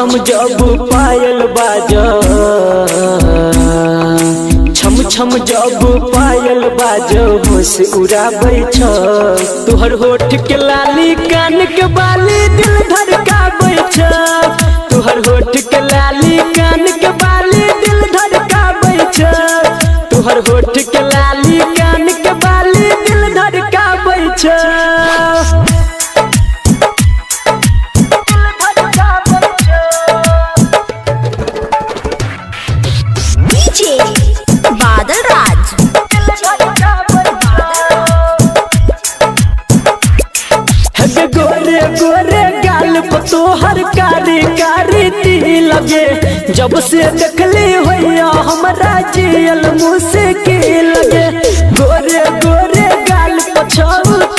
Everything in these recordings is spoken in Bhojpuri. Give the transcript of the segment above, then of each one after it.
छम जब पायल बाजा, छम छम जब पायल बाजा होश उड़ाबै छ। तोहर होठ के लाली कान के बाली दिल धड़काबै छ। तोहर होठ के लाली कान के बाली दिल धड़काबै छ। तोहर होठ के लाली कान के बाली दिल धड़काबै छ। बादल राज गोरे गोरे गाल पर तोहर कारी कारी तिल लगे। जब से देखली होया हमरा जियल मुश्किल लगे। गोरे गोरे गाल पर छौ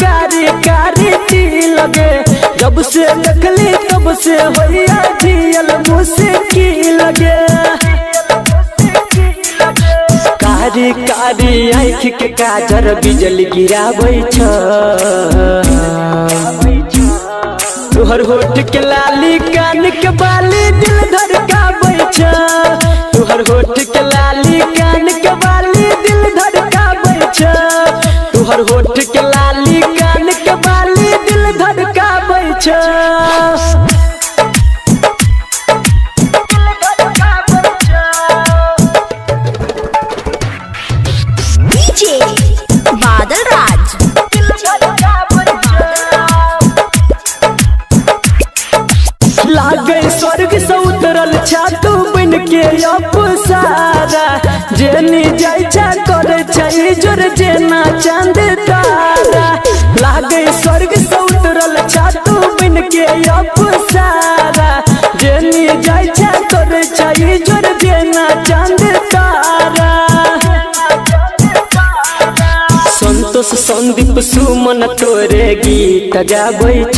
कारी कारी तिल लगे। जब से देखली तब से होया जियल मुश्किल लगे। कारी कारी आँख के काजर बिजली गिराबै छ। तोहर होठ के लाली कान के बाली दिल धड़काबै छ। तोहर होठ के लाली कान के बाली दिल धड़काबै छ। तोहर होठ के लाली कान के बाली दिल धड़काबै छ। बादल राज लागे स्वर्ग से उतरल छातू बन के अपुसारा। जेनी जाय छा करे छै जोर जेना चांद तारा। लागे स्वर्ग से उतरल छातू बन के अपुसारा। जेनी जाय छा करे छै जोर जेना चांद तारा। संतोष संदीप सुमन तोरे गीत गाबै छ।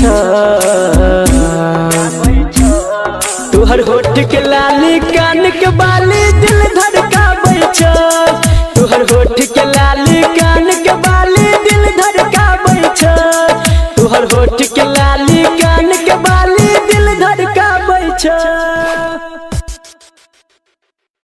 तोहर होठ के लाली कान के बाली दिल धड़काबै छ। तोहर होठ के